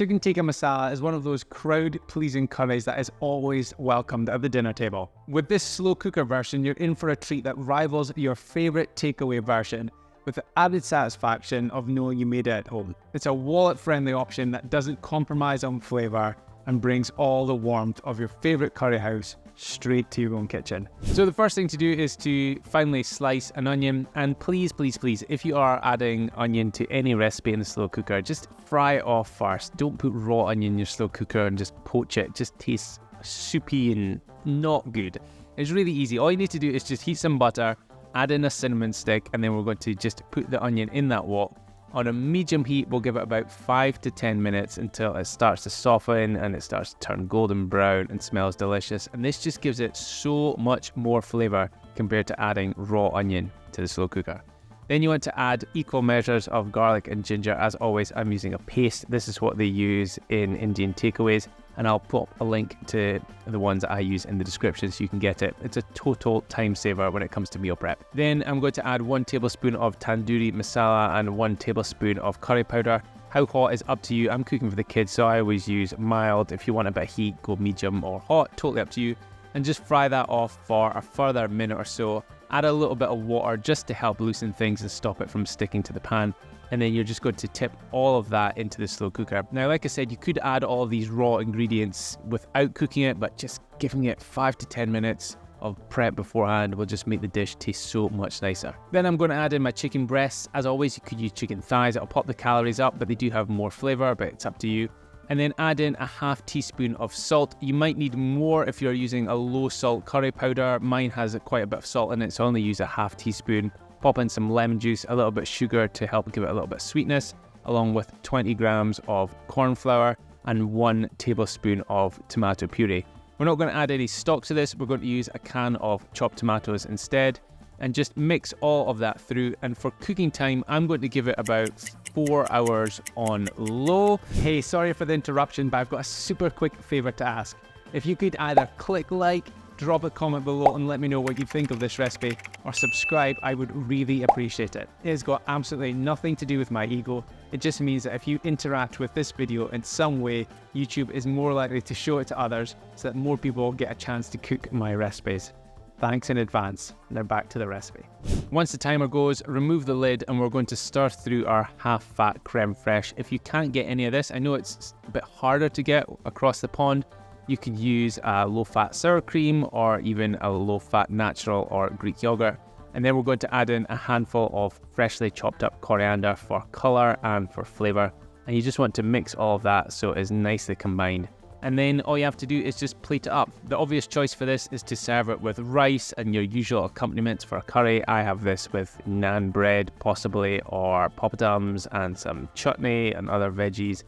Chicken tikka masala is one of those crowd-pleasing curries that is always welcomed at the dinner table. With this slow cooker version, you're in for a treat that rivals your favorite takeaway version, with the added satisfaction of knowing you made it at home. It's a wallet-friendly option that doesn't compromise on flavor and brings all the warmth of your favorite curry house straight to your own kitchen. So the first thing to do is to finally slice an onion, and please, if you are adding onion to any recipe in the slow cooker, just fry it off first. Don't put raw onion in your slow cooker and just poach it. It just tastes soupy and not good. It's really easy. All you need to do is just heat some butter, add in a cinnamon stick, and then we're going to just put the onion in that wok. On a medium heat, we'll give it about 5 to 10 minutes until it starts to soften and it starts to turn golden brown and smells delicious. And this just gives it so much more flavor compared to adding raw onion to the slow cooker. Then you want to add equal measures of garlic and ginger. As always, I'm using a paste. This is what they use in Indian takeaways, and I'll put a link to the ones that I use in the description so you can get it. It's a total time saver when it comes to meal prep. Then I'm going to add 1 tablespoon of tandoori masala and 1 tablespoon of curry powder. How hot is up to you. I'm cooking for the kids, so I always use mild. If you want a bit of heat, go medium or hot, totally up to you. And just fry that off for a further minute or so. Add a little bit of water just to help loosen things and stop it from sticking to the pan. And then you're just going to tip all of that into the slow cooker. Now, like I said, you could add all of these raw ingredients without cooking it, but just giving it 5 to 10 minutes of prep beforehand will just make the dish taste so much nicer. Then I'm going to add in my chicken breasts. As always, you could use chicken thighs. It'll pop the calories up, but they do have more flavor, but it's up to you. And then add in a ½ teaspoon of salt. You might need more if you're using a low salt curry powder. Mine has quite a bit of salt in it, so I only use a ½ teaspoon. Pop in some lemon juice, a little bit of sugar to help give it a little bit of sweetness, along with 20 grams of corn flour and 1 tablespoon of tomato puree. We're not going to add any stock to this. We're going to use a can of chopped tomatoes instead, and just mix all of that through. And for cooking time, I'm going to give it about 4 hours on low. Hey, sorry for the interruption, but I've got a super quick favor to ask. If you could either click like, drop a comment below and let me know what you think of this recipe, or subscribe, I would really appreciate it. It has got absolutely nothing to do with my ego. It just means that if you interact with this video in some way, YouTube is more likely to show it to others so that more people get a chance to cook my recipes. Thanks in advance. Now back to the recipe. Once the timer goes, remove the lid and we're going to stir through our half-fat creme fraiche. If you can't get any of this, I know it's a bit harder to get across the pond. You could use a low-fat sour cream or even a low-fat natural or Greek yogurt. And then we're going to add in a handful of freshly chopped up coriander for colour and for flavour. And you just want to mix all of that so it is nicely combined. And then all you have to do is just plate it up. The obvious choice for this is to serve it with rice and your usual accompaniments for a curry. I have this with naan bread possibly, or poppadoms and some chutney and other veggies.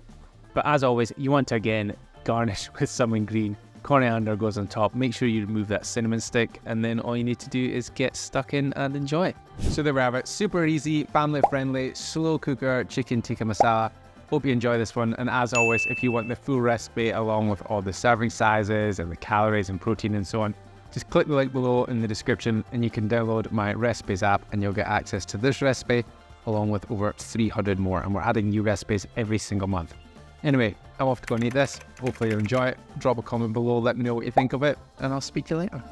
But as always, you want to again garnish with something green. Coriander goes on top. Make sure you remove that cinnamon stick, and then all you need to do is get stuck in and enjoy. So there we have it. Super easy, family friendly, slow cooker chicken tikka masala. Hope you enjoy this one, and as always, if you want the full recipe along with all the serving sizes and the calories and protein and so on, just click the link below in the description and you can download my recipes app and you'll get access to this recipe along with over 300 more, and we're adding new recipes every single month. Anyway, I'm off to go and eat this. Hopefully you'll enjoy it. Drop a comment below, let me know what you think of it, and I'll speak to you later.